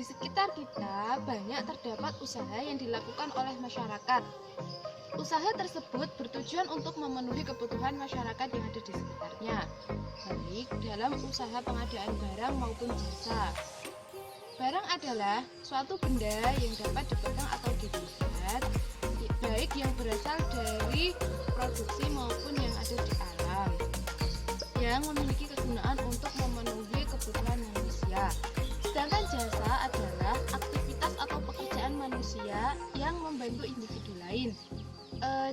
Di sekitar kita banyak terdapat usaha yang dilakukan oleh masyarakat. Usaha tersebut bertujuan untuk memenuhi kebutuhan masyarakat yang ada di sekitarnya, baik dalam usaha pengadaan barang maupun jasa. Barang adalah suatu benda yang dapat dipegang atau dilihat, baik yang berasal dari produksi maupun yang ada di alam, yang memiliki kegunaan untuk memenuhi kebutuhan manusia. Sedangkan jasa adalah aktivitas atau pekerjaan manusia yang membantu individu lain.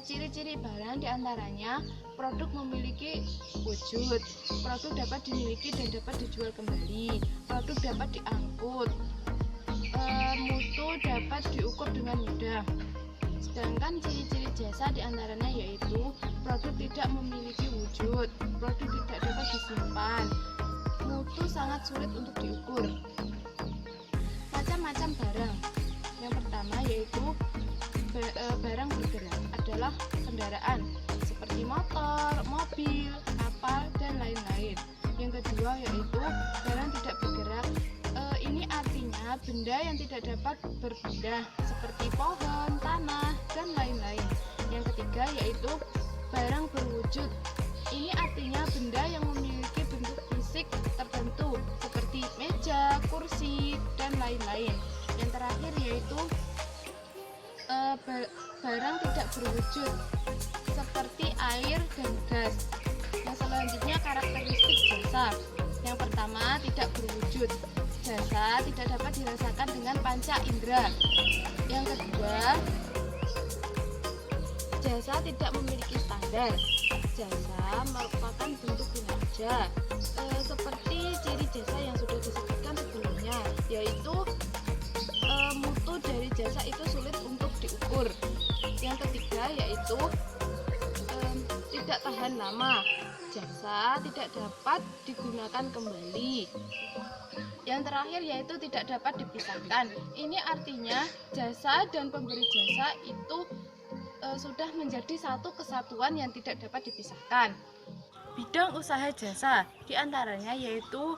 Ciri-ciri barang diantaranya produk memiliki wujud, produk dapat dimiliki dan dapat dijual kembali, produk dapat diangkut, mutu dapat diukur dengan mudah. Sedangkan ciri-ciri jasa diantaranya yaitu produk tidak memiliki wujud, produk tidak dapat disimpan, mutu sangat sulit untuk diukur. Macam-macam barang. Yang pertama yaitu barang bergerak adalah kendaraan seperti motor, mobil, kapal, dan lain-lain. Yang kedua yaitu barang tidak bergerak. Ini artinya benda yang tidak dapat berpindah seperti pohon, tanah, dan lain-lain. Yang ketiga yaitu barang berwujud. Ini artinya benda yang memiliki bentuk fisik tertentu seperti meja, kursi, dan lain-lain. Yang terakhir yaitu barang tidak berwujud seperti air dan gas. Yang selanjutnya karakteristik jasa. Yang pertama tidak berwujud. Jasa tidak dapat dirasakan dengan panca indera. Yang kedua, jasa tidak memiliki standar. Jasa merupakan bentuk kinerja seperti ciri jasa yang sudah disebutkan sebelumnya, yaitu mutu dari jasa itu sulit untuk diukur. Yang ketiga yaitu tidak tahan lama. Jasa tidak dapat digunakan kembali. Yang terakhir yaitu tidak dapat dipisahkan. Ini artinya jasa dan pemberi jasa itu sudah menjadi satu kesatuan yang tidak dapat dipisahkan. Bidang usaha jasa diantaranya yaitu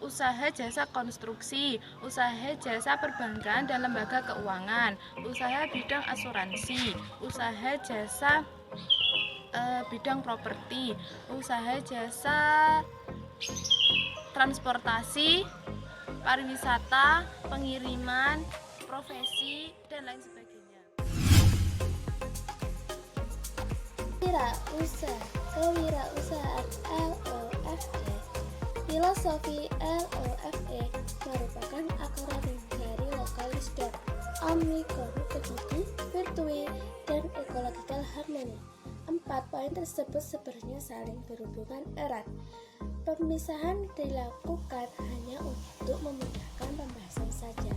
usaha jasa konstruksi, usaha jasa perbankan dan lembaga keuangan, usaha bidang asuransi, usaha jasa bidang properti, usaha jasa transportasi, pariwisata, pengiriman, profesi, dan lain sebagainya. Kewirausahaan LOFE. Filosofi LOFE merupakan akronim dari Local Wisdom, Omni Connectivity, Virtue, dan Ecological Harmony. 4 poin tersebut sebenarnya saling berhubungan erat. Pemisahan dilakukan hanya untuk memudahkan pembahasan saja.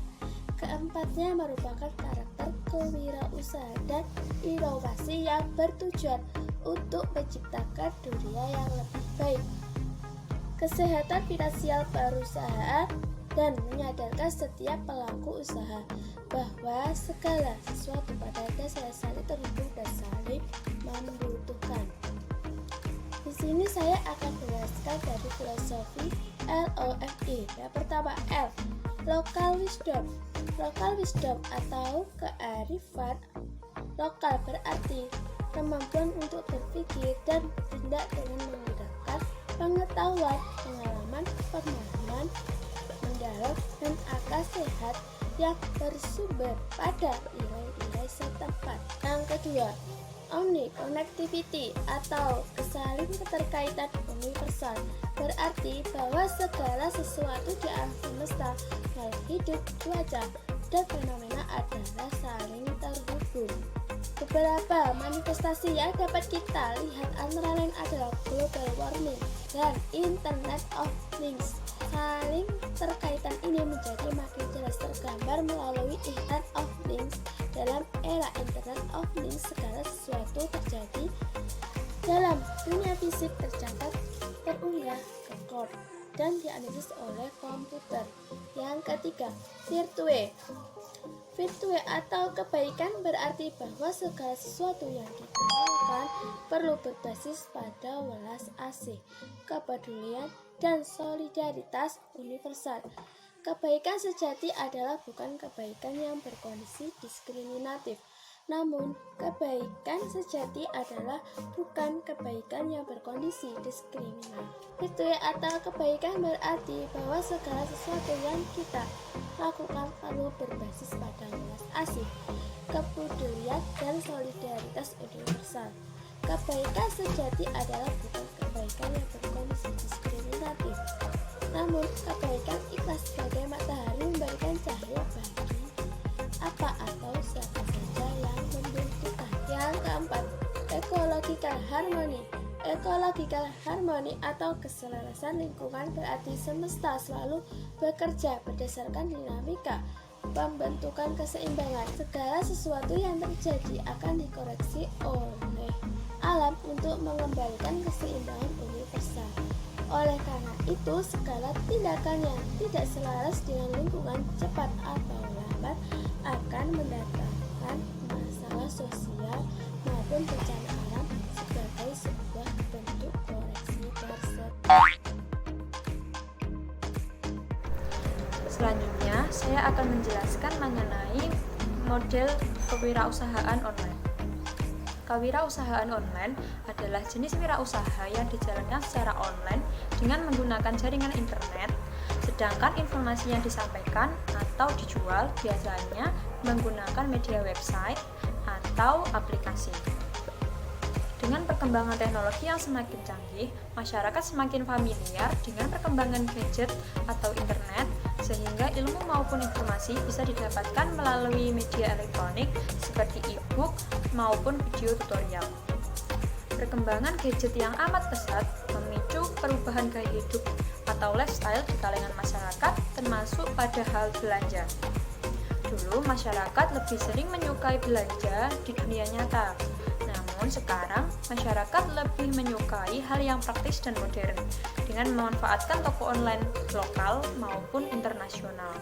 Keempatnya merupakan karakter kewirausahaan dan inovasi yang bertujuan untuk menciptakan dunia yang lebih baik. Kesehatan finansial perusahaan dan menyadarkan setiap pelaku usaha bahwa segala sesuatu pada dasarnya saling terhubung dan saling membutuhkan. Di sini saya akan menjelaskan dari filosofi LOFE. Yang pertama L, Local Wisdom. Local Wisdom atau kearifan lokal berarti kemampuan untuk berpikir dan bertindak dengan menggunakan pengetahuan, pengalaman, pemahaman mendalam, dan akal sehat yang bersumber pada nilai-nilai setempat. Yang kedua, Omni Connectivity atau kesaling keterkaitan universal berarti bahwa segala sesuatu di alam semesta, makhluk hidup, cuaca, dan fenomena adalah saling terhubung. Beberapa manifestasi yang dapat kita lihat antara lain adalah global warming dan Internet of Things. Saling terkaitan ini menjadi makin jelas tergambar melalui Internet of Things. Dalam era Internet of Things, segala sesuatu terjadi dalam dunia fisik tercatat, terunggah ke cloud, dan dianalisis oleh komputer. Yang ketiga, Virtue. Virtue atau kebaikan berarti bahwa segala sesuatu yang kita lakukan perlu berbasis pada welas asih, kepedulian, dan solidaritas universal. Kebaikan sejati adalah bukan kebaikan yang berkondisi diskriminatif, namun kebaikan sejati adalah bukan kebaikan yang berkondisi diskriminatif. Fitri atau kebaikan berarti bahwa segala sesuatu yang kita lakukan perlu berbasis pada welas asih, kepedulian, dan solidaritas universal. Kebaikan sejati adalah bukan kebaikan yang berkondisi diskriminatif, namun kebaikan ikhlas sebagai matahari memberikan cahaya bagi apa atau siapa saja yang membutuhkan. Yang keempat, ecological harmony. Ecological harmony atau keselarasan lingkungan berarti semesta selalu bekerja berdasarkan dinamika pembentukan keseimbangan. Segala sesuatu yang terjadi akan dikoreksi oleh alam untuk mengembalikan keseimbangan universal. Oleh karena itu, segala tindakan yang tidak selaras dengan lingkungan cepat atau lambat akan mendatangkan masalah sosial maupun bencana alam sebagai sebuah bentuk koreksi tersebut. Selanjutnya, saya akan menjelaskan mengenai model kewirausahaan online. Kewirausahaan online adalah jenis wirausaha yang dijalankan secara online dengan menggunakan jaringan internet, sedangkan informasi yang disampaikan atau dijual biasanya menggunakan media website atau aplikasi. Dengan perkembangan teknologi yang semakin canggih, masyarakat semakin familiar dengan perkembangan gadget atau internet, sehingga ilmu maupun informasi bisa didapatkan melalui media elektronik seperti e-book maupun video tutorial. Perkembangan gadget yang amat pesat memicu perubahan gaya hidup atau lifestyle di kalangan masyarakat, termasuk pada hal belanja. Dulu, masyarakat lebih sering menyukai belanja di dunia nyata. Namun sekarang, masyarakat lebih menyukai hal yang praktis dan modern dengan memanfaatkan toko online lokal maupun internasional.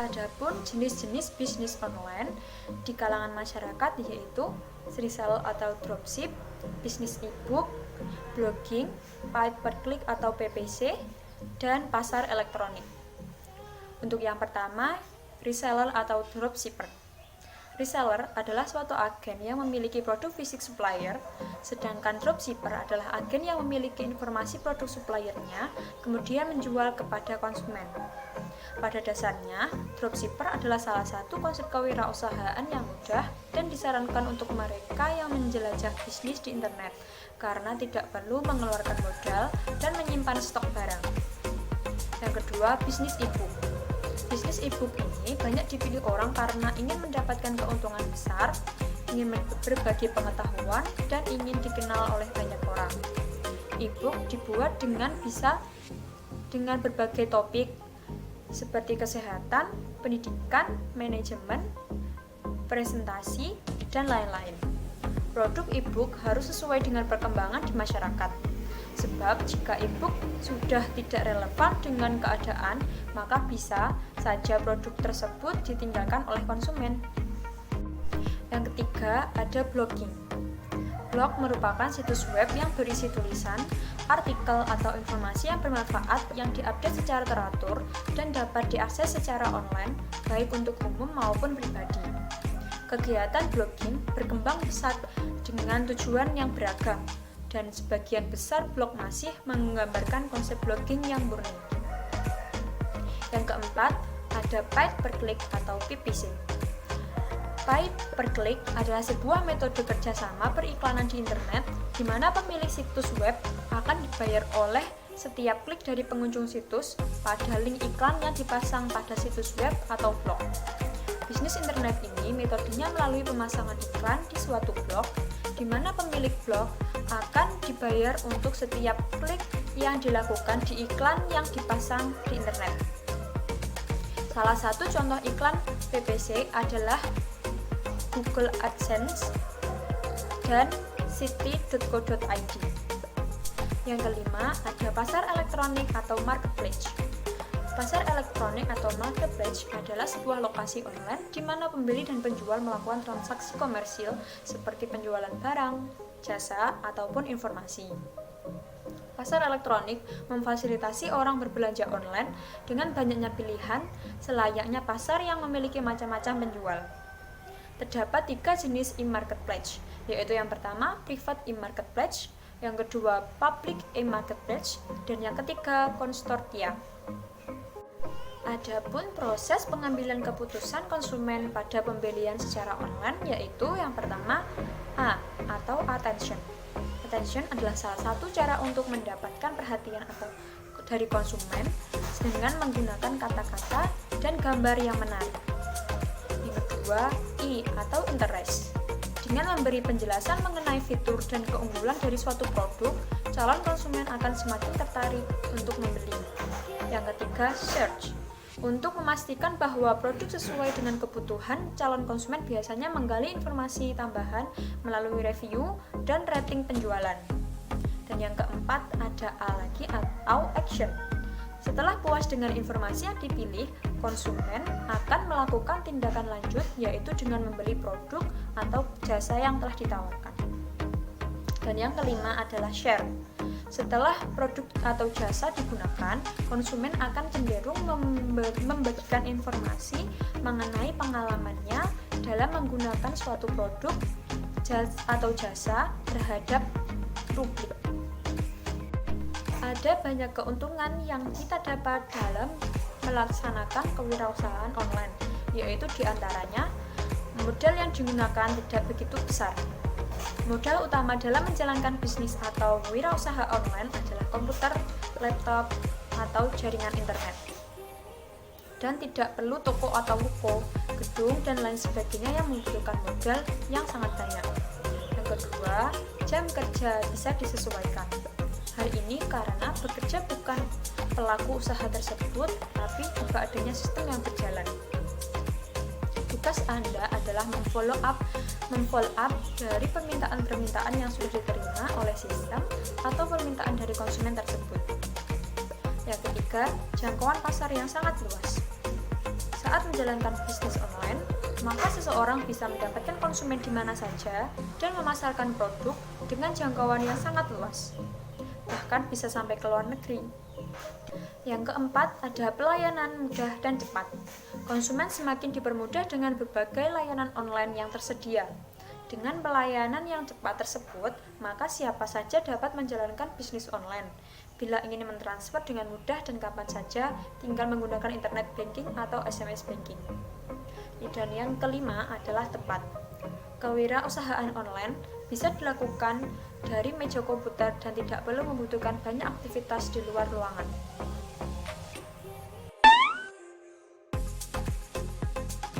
Adapun jenis-jenis bisnis online di kalangan masyarakat yaitu reseller atau dropship, bisnis e-book, blogging, pay per click atau PPC, dan pasar elektronik. Untuk yang pertama, reseller atau dropshipper. Reseller adalah suatu agen yang memiliki produk fisik supplier, sedangkan dropshipper adalah agen yang memiliki informasi produk suppliernya, kemudian menjual kepada konsumen. Pada dasarnya, dropshipper adalah salah satu konsep kewirausahaan yang mudah dan disarankan untuk mereka yang menjelajah bisnis di internet, karena tidak perlu mengeluarkan modal dan menyimpan stok barang. Yang kedua, bisnis e-book. Bisnis e-book ini banyak dipilih orang karena ingin mendapatkan keuntungan besar, ingin berbagi pengetahuan, dan ingin dikenal oleh banyak orang. E-book dibuat dengan berbagai topik seperti kesehatan, pendidikan, manajemen, presentasi, dan lain-lain. Produk e-book harus sesuai dengan perkembangan di masyarakat. Sebab jika e-book sudah tidak relevan dengan keadaan, maka bisa saja produk tersebut ditinggalkan oleh konsumen. Yang ketiga, ada blogging. Blog merupakan situs web yang berisi tulisan, artikel, atau informasi yang bermanfaat yang diupdate secara teratur dan dapat diakses secara online, baik untuk umum maupun pribadi. Kegiatan blogging berkembang pesat dengan tujuan yang beragam, dan sebagian besar blog masih menggambarkan konsep blogging yang murni. Yang keempat, ada paid per click atau PPC. Paid per click adalah sebuah metode kerjasama periklanan di internet di mana pemilik situs web akan dibayar oleh setiap klik dari pengunjung situs pada link iklan yang dipasang pada situs web atau blog. Bisnis internet ini metodenya melalui pemasangan iklan di suatu blog, di mana pemilik blog akan dibayar untuk setiap klik yang dilakukan di iklan yang dipasang di internet. Salah satu contoh iklan PPC adalah Google AdSense dan city.co.id. Yang kelima, ada pasar elektronik atau marketplace. Pasar elektronik atau marketplace adalah sebuah lokasi online di mana pembeli dan penjual melakukan transaksi komersil seperti penjualan barang, jasa, ataupun informasi. Pasar elektronik memfasilitasi orang berbelanja online dengan banyaknya pilihan, selayaknya pasar yang memiliki macam-macam penjual. Terdapat 3 jenis e-marketplace, yaitu yang pertama private e-marketplace, yang kedua public e-marketplace, dan yang ketiga konsortia. Adapun proses pengambilan keputusan konsumen pada pembelian secara online yaitu yang pertama A atau attention. Attention adalah salah satu cara untuk mendapatkan perhatian atau dari konsumen dengan menggunakan kata-kata dan gambar yang menarik. Yang kedua, I atau interest. Dengan memberi penjelasan mengenai fitur dan keunggulan dari suatu produk, calon konsumen akan semakin tertarik untuk membeli. Yang ketiga, search. Untuk memastikan bahwa produk sesuai dengan kebutuhan, calon konsumen biasanya menggali informasi tambahan melalui review dan rating penjualan. Dan yang keempat ada A lagi atau action. Setelah puas dengan informasi yang dipilih, konsumen akan melakukan tindakan lanjut yaitu dengan membeli produk atau jasa yang telah ditawarkan. Dan yang kelima adalah share. Setelah produk atau jasa digunakan, konsumen akan cenderung membagikan informasi mengenai pengalamannya dalam menggunakan suatu produk atau jasa terhadap publik. Ada banyak keuntungan yang kita dapat dalam melaksanakan kewirausahaan online, yaitu diantaranya modal yang digunakan tidak begitu besar. Modal utama dalam menjalankan bisnis atau wirausaha online adalah komputer, laptop, atau jaringan internet. Dan tidak perlu toko atau ruko, gedung, dan lain sebagainya yang membutuhkan modal yang sangat banyak. Yang kedua, jam kerja bisa disesuaikan. Hal ini karena bekerja bukan pelaku usaha tersebut, tapi juga adanya sistem yang berjalan. Tugas Anda adalah memfollow up dari permintaan-permintaan yang sudah diterima oleh sistem atau permintaan dari konsumen tersebut. Yang ketiga, jangkauan pasar yang sangat luas. Saat menjalankan bisnis online, maka seseorang bisa mendapatkan konsumen di mana saja dan memasarkan produk dengan jangkauan yang sangat luas, bahkan bisa sampai ke luar negeri. Yang keempat, ada pelayanan mudah dan cepat. Konsumen semakin dipermudah dengan berbagai layanan online yang tersedia. Dengan pelayanan yang cepat tersebut, maka siapa saja dapat menjalankan bisnis online. Bila ingin mentransfer dengan mudah dan kapan saja, tinggal menggunakan internet banking atau SMS banking. Dan yang kelima adalah tepat. Kewirausahaan online bisa dilakukan dari meja komputer dan tidak perlu membutuhkan banyak aktivitas di luar ruangan.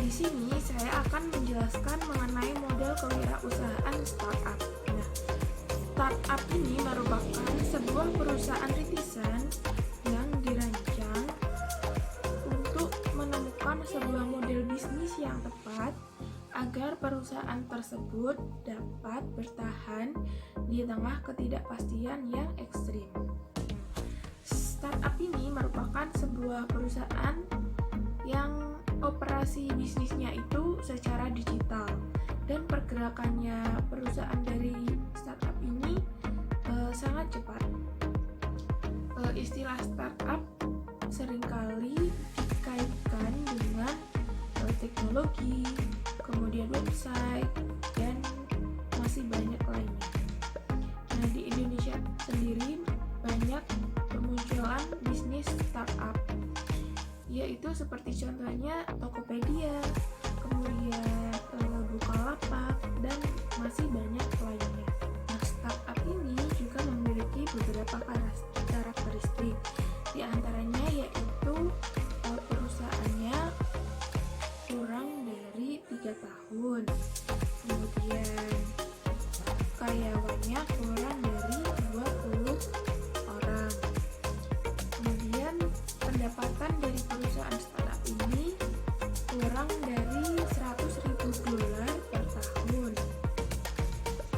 Di sini saya akan menjelaskan mengenai model kewirausahaan startup. Nah, startup ini merupakan sebuah perusahaan rintisan yang dirancang untuk menemukan sebuah model bisnis yang tepat agar perusahaan tersebut dapat bertahan di tengah ketidakpastian yang ekstrim. Startup ini merupakan sebuah perusahaan yang operasi bisnisnya itu secara digital dan pergerakannya perusahaan dari startup ini sangat cepat. Istilah startup seringkali dikaitkan dengan teknologi, kemudian website, dan masih banyak lainnya. Nah, di Indonesia sendiri banyak bermunculan bisnis startup, yaitu seperti contohnya Tokopedia, kemudian Bukalapak, dan masih banyak lainnya. Nah, startup ini juga memiliki beberapa karakteristik, di antaranya yaitu perusahaannya kurang dari 3 tahun, kemudian karyawannya kurang dari 20 orang, kemudian pendapatan dari perusahaan startup ini kurang dari $100.000 per tahun.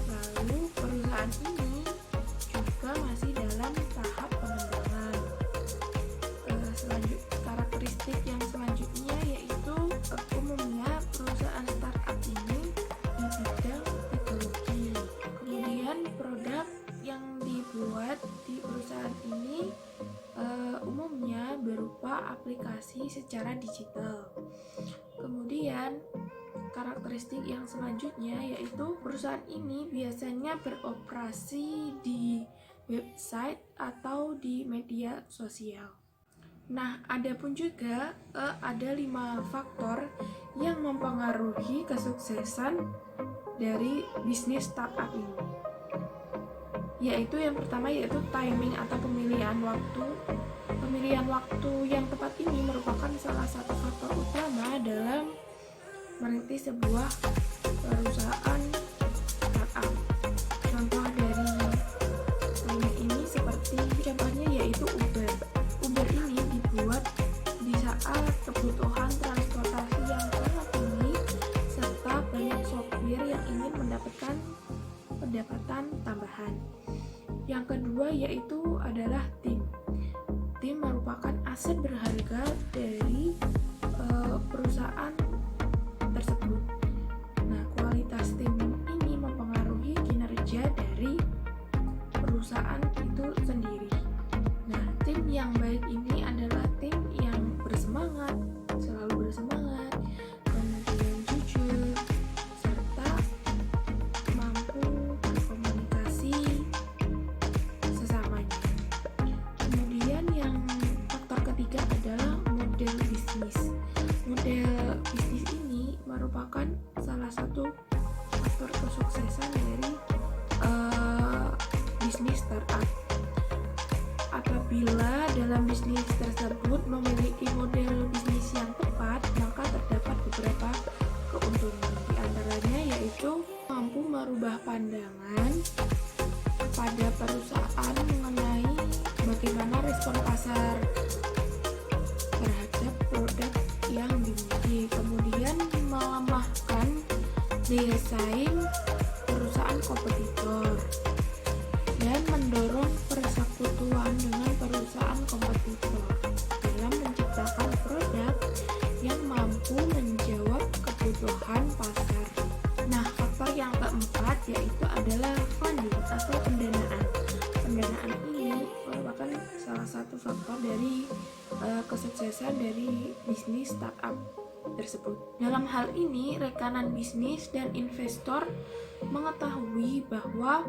Lalu perusahaan ini juga masih dalam tahap pengembangan. mengelola aplikasi secara digital. Kemudian, karakteristik yang selanjutnya yaitu perusahaan ini biasanya beroperasi di website atau di media sosial. Nah, ada pun juga ada 5 faktor yang mempengaruhi kesuksesan dari bisnis startup ini. Yaitu yang pertama yaitu timing atau pemilihan waktu. Pemilihan waktu yang tepat ini merupakan salah satu faktor utama dalam merintis sebuah perusahaan startup. Contoh dari 5 ini seperti contohnya yaitu Uber. Uber ini dibuat di saat kebutuhan transportasi yang sangat tinggi serta banyak sopir yang ingin mendapatkan pendapatan tambahan. Yang kedua yaitu adalah tim. Tim merupakan aset berharga dari perusahaan tersebut. Nah, kualitas tim ini mempengaruhi kinerja dari perusahaan itu sendiri. Nah, tim yang baik ini adalah tim yang bersemangat, selalu bersemangat, kemudian jujur, serta mampu berkomunikasi sesamanya. Kemudian yang faktor ketiga adalah model bisnis. Model bisnis ini merupakan salah satu faktor kesuksesan dari bisnis startup. Apabila dalam bisnis tersebut memiliki model bisnis yang tepat, maka terdapat beberapa keuntungan. Di antaranya yaitu mampu merubah pandangan kepada perusahaan mengenai bagaimana respon pasar terhadap produk yang dimiliki. Kemudian melemahkan daya saing perusahaan kompetitor dan mendorong persekutuan dengan perusahaan kompetitor dalam menciptakan produk yang mampu menjawab kebutuhan pasar. Nah, faktor yang keempat yaitu adalah funding atau pendanaan. Pendanaan ini merupakan salah satu faktor dari kesuksesan dari bisnis startup tersebut. Dalam hal ini, rekanan bisnis dan investor mengetahui bahwa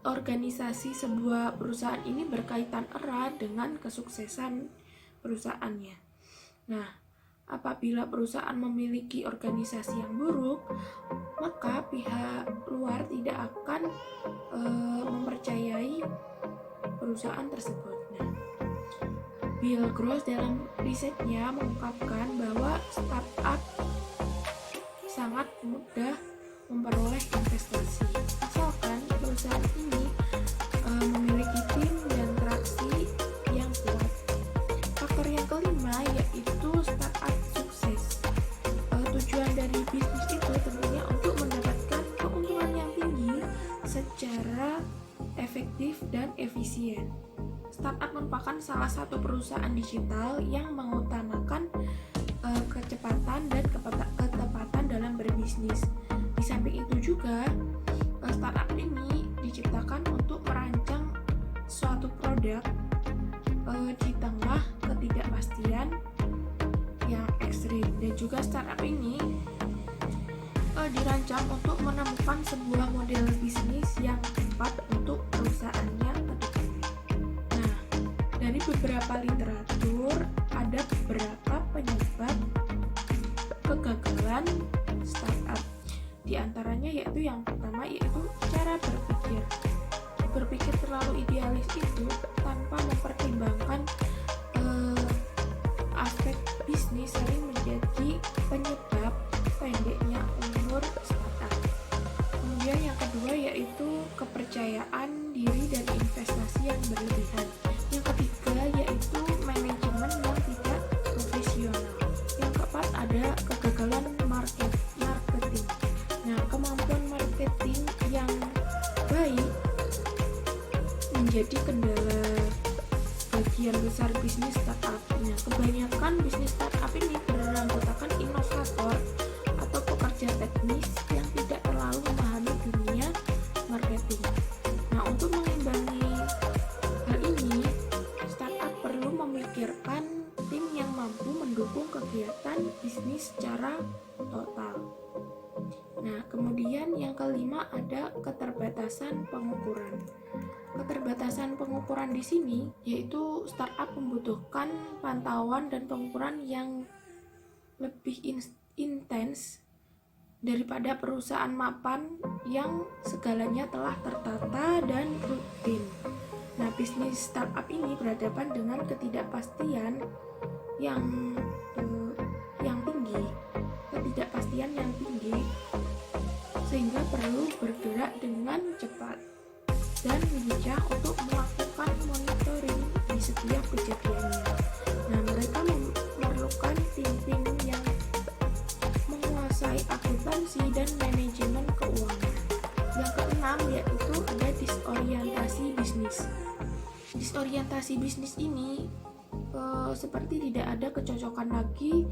organisasi sebuah perusahaan ini berkaitan erat dengan kesuksesan perusahaannya. Nah, apabila perusahaan memiliki organisasi yang buruk, maka pihak luar tidak akan mempercayai perusahaan tersebut. Nah, Bill Gross dalam risetnya mengungkapkan bahwa startup sangat mudah memperoleh investasi asalkan perusahaan ini memiliki tim dan traksi yang kuat. Faktor yang kelima yaitu startup sukses. Tujuan dari bisnis itu tentunya untuk mendapatkan keuntungan yang tinggi secara efektif dan efisien. Startup merupakan salah satu perusahaan digital yang mengutamakan kecepatan dan ketepatan dalam berbisnis. Di samping itu juga, startup ini diciptakan untuk merancang suatu produk di tengah ketidakpastian yang ekstrim, dan juga startup ini dirancang untuk menemukan sebuah model bisnis yang tepat untuk perusahaannya ke depannya. Nah, dari beberapa literatur ada beberapa penyebab kegagalan startup. Di antaranya yaitu yang pertama yaitu cara berpikir. Berpikir terlalu idealis itu tanpa mempertimbangkan aspek bisnis sering menjadi penyebab pendeknya umur startup. Kemudian yang kedua yaitu kepercayaan diri dan investasi yang berlebihan. Yang ketiga yaitu manajemen yang tidak profesional. Yang keempat ada kegagalan marketing. Nah, kemampuan marketing yang baik menjadi kendala bagian besar bisnis startup. Nah, kebanyakan bisnis startup ini beranggotakan inovator atau pekerja teknis yang tidak terlalu memahami dunia marketing. Nah, untuk mengimbangi hal ini, startup perlu memiliki bisnis secara total. Nah, kemudian yang kelima ada keterbatasan pengukuran. Keterbatasan pengukuran di sini yaitu startup membutuhkan pantauan dan pengukuran yang lebih intens daripada perusahaan mapan yang segalanya telah tertata dan rutin. Nah, bisnis startup ini berhadapan dengan ketidakpastian yang tinggi, sehingga perlu bergerak dengan cepat dan bijak untuk melakukan monitoring di setiap kejadiannya. Nah, mereka memerlukan tim yang menguasai akuntansi dan manajemen keuangan. Yang keenam yaitu ada disorientasi bisnis. Disorientasi bisnis ini seperti tidak ada kecocokan lagi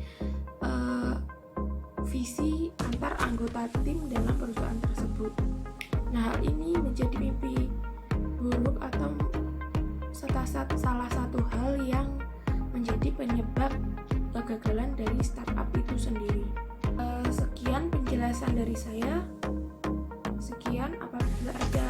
visi antar anggota tim dalam perusahaan tersebut. Nah, hal ini menjadi mimpi buruk atau salah satu hal yang menjadi penyebab kegagalan dari startup itu sendiri. Sekian penjelasan dari saya. Sekian, apabila ada